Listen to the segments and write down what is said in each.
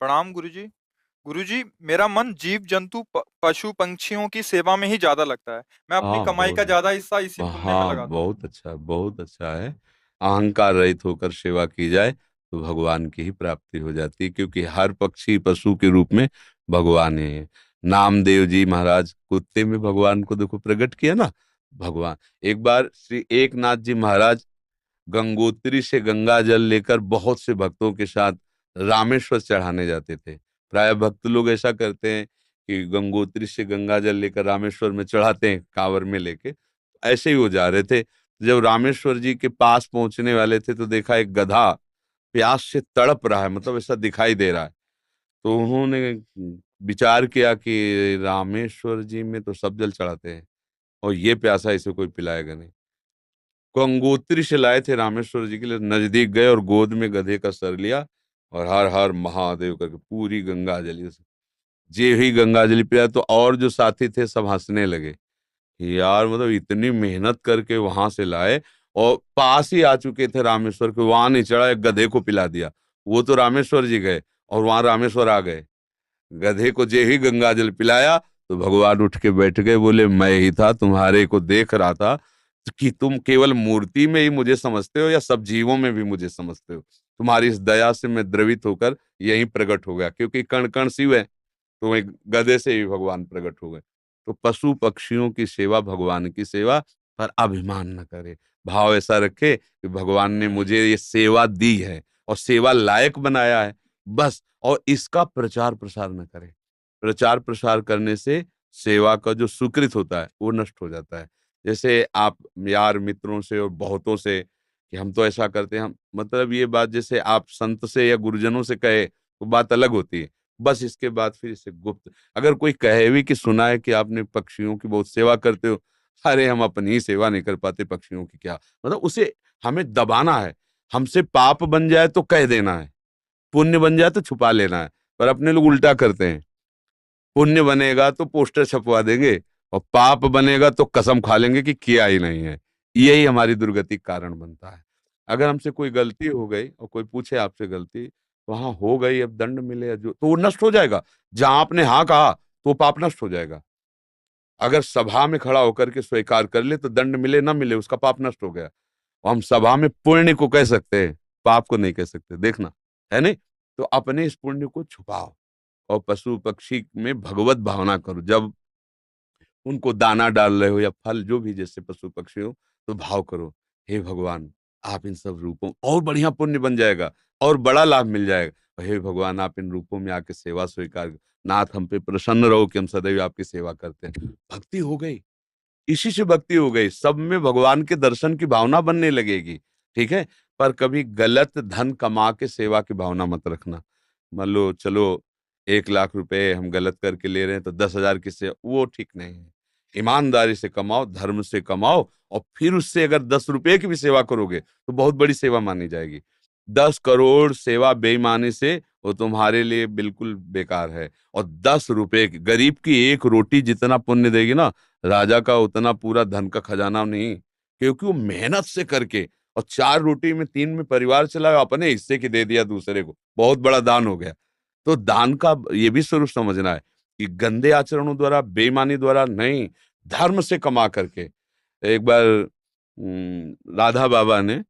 प्रणाम गुरुजी। गुरुजी, मेरा मन जीव-जंतु, पशु-पंछियों की सेवा में ही ज़्यादा लगता है। मैं अपनी हाँ, कमाई बहुत का ज़्यादा हिस्सा इसी पुण्य में हाँ, लगाता हूँ। बहुत अच्छा है। अहंकार रहित होकर सेवा की जाए तो भगवान की ही प्राप्ति हो जाती है, क्योंकि हर पक्षी पशु के रूप में भगवान है। नामदेव जी महाराज कुत्ते में भगवान को देखो प्रकट किया ना। भगवान एक बार श्री एकनाथ जी महाराज गंगोत्री से गंगा जल लेकर बहुत से भक्तों के साथ रामेश्वर चढ़ाने जाते थे। प्राय भक्त लोग ऐसा करते हैं कि गंगोत्री से गंगा जल लेकर रामेश्वर में चढ़ाते हैं कांवर में लेके। ऐसे ही वो जा रहे थे, जब रामेश्वर जी के पास पहुंचने वाले थे तो देखा एक गधा प्यास से तड़प रहा है, मतलब ऐसा दिखाई दे रहा है। तो उन्होंने विचार किया कि रामेश्वर जी में तो सब जल चढ़ाते हैं और ये प्यासा, इसे कोई पिलाएगा नहीं। गंगोत्री से लाए थे रामेश्वर जी के लिए, नजदीक गए और गोद में गधे का सर लिया और हर हर महादेव करके पूरी गंगा जली। जे ही गंगा जली पिया तो और जो साथी थे सब हंसने लगे कि यार, मतलब इतनी मेहनत करके वहां से लाए और पास ही आ चुके थे रामेश्वर के, वहां नहीं चढ़ा, एक गधे को पिला दिया। वो तो रामेश्वर जी गए और वहां रामेश्वर आ गए। गधे को जे ही गंगा जल पिलाया तो भगवान उठ के बैठ गए, बोले मैं ही था, तुम्हारे को देख रहा था कि तुम केवल मूर्ति में ही मुझे समझते हो या सब जीवों में भी मुझे समझते हो। तुम्हारी इस दया से मैं द्रवित होकर यहीं प्रकट हो गया, क्योंकि कण कण शिव है। तो एक गधे से ही भगवान प्रकट हो गए। तो पशु पक्षियों की सेवा भगवान की सेवा, पर अभिमान न करे। भाव ऐसा रखे कि भगवान ने मुझे ये सेवा दी है और सेवा लायक बनाया है, बस। और इसका प्रचार प्रसार न करे। प्रचार प्रसार करने से सेवा का जो सुकृत होता है वो नष्ट हो जाता है। जैसे आप यार मित्रों से और बहुतों से कि हम तो ऐसा करते हैं, हम मतलब ये बात जैसे आप संत से या गुरुजनों से कहे तो बात अलग होती है। बस इसके बाद फिर इसे गुप्त अगर कोई कहे भी कि सुना है कि आपने पक्षियों की बहुत सेवा करते हो, अरे हम अपनी ही सेवा नहीं कर पाते, पक्षियों की क्या। मतलब उसे हमें दबाना है। हमसे पाप बन जाए तो कह देना है, पुण्य बन जाए तो छुपा लेना है। पर अपने लोग उल्टा करते हैं, पुण्य बनेगा तो पोस्टर छपवा देंगे और पाप बनेगा तो कसम खा लेंगे कि किया ही नहीं है। यही हमारी दुर्गति का कारण बनता है। अगर हमसे कोई गलती हो गई और कोई पूछे आपसे गलती, तो हाँ हो गई, अब दंड मिले या जो, तो वो नष्ट हो जाएगा। जहां आपने हाँ कहा तो पाप नष्ट हो जाएगा। अगर सभा में खड़ा होकर के स्वीकार कर ले तो दंड मिले ना मिले उसका पाप नष्ट हो गया। और हम सभा में पुण्य को कह सकते हैं, पाप को नहीं कह सकते, देखना है नहीं। तो अपने इस पुण्य को छुपाओ और पशु पक्षी में भगवत भावना करो। जब उनको दाना डाल रहे हो या फल जो भी, जैसे पशु पक्षी हो, तो भाव करो, हे भगवान आप इन सब रूपों, और बढ़िया पुण्य बन जाएगा और बड़ा लाभ मिल जाएगा। और हे भगवान आप इन रूपों में आके सेवा स्वीकार नाथ हम पे प्रसन्न रहो कि हम सदैव आपकी सेवा करते हैं। भक्ति हो गई, इसी से भक्ति हो गई, सब में भगवान के दर्शन की भावना बनने लगेगी। ठीक है। पर कभी गलत धन कमा के सेवा की भावना मत रखना। मान लो चलो 1 लाख रुपए हम गलत करके ले रहे हैं तो 10,000 की सेवा, वो ठीक नहीं है। ईमानदारी से कमाओ, धर्म से कमाओ, और फिर उससे अगर 10 रुपए की भी सेवा करोगे तो बहुत बड़ी सेवा मानी जाएगी। 10 करोड़ सेवा बेईमानी से वो तुम्हारे लिए बिल्कुल बेकार है। और 10 रुपए की, गरीब की एक रोटी जितना पुण्य देगी ना, राजा का उतना पूरा धन का खजाना नहीं। क्योंकि वो मेहनत से करके, और 4 रोटी में 3 में परिवार चलाया, अपने हिस्से की दे दिया दूसरे को, बहुत बड़ा दान हो गया। तो दान का ये भी स्वरूप समझना है कि गंदे आचरणों द्वारा, बेईमानी द्वारा नहीं, धर्म से कमा करके। एक बार राधा बाबा ने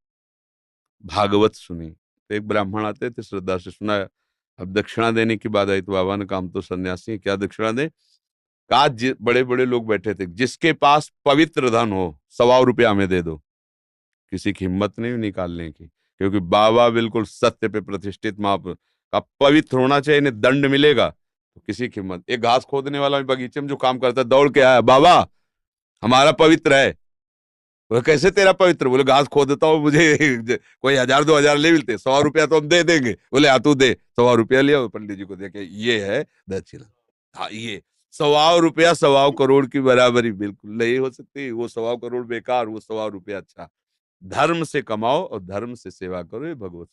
भागवत सुनी तो एक ब्राह्मण आते थे, श्रद्धा से सुना। अब दक्षिणा देने की बात आई तो बाबा ने कहा हम तो सन्यासी हैं, क्या दक्षिणा दें। कहा बड़े बड़े लोग बैठे थे, जिसके पास पवित्र धन हो 125 हमें दे दो। किसी की हिम्मत नहीं निकालने की, क्योंकि बाबा बिल्कुल सत्य पे प्रतिष्ठित महापुरुष का, पवित्र होना चाहिए, इन्हें दंड मिलेगा। तो किसी की हिम्मत, एक घास खोदने वाला भी बगीचे में जो काम करता है दौड़ के आया, बाबा हमारा पवित्र है। वो कैसे तेरा पवित्र, बोले घास खोदता हूँ, मुझे कोई 1,000 2,000 ले मिलते, 100 रुपया तो हम दे देंगे। बोले हाँ तू दे। 100 रुपया लिया, पंडित जी को देखे, ये है दक्षिणा। हाँ ये 125 रुपया 125 करोड़ की बराबरी बिल्कुल नहीं हो सकती। वो 125 करोड़ बेकार, वो 125 रुपया अच्छा। धर्म से कमाओ और धर्म से सेवा करो, ये भगवत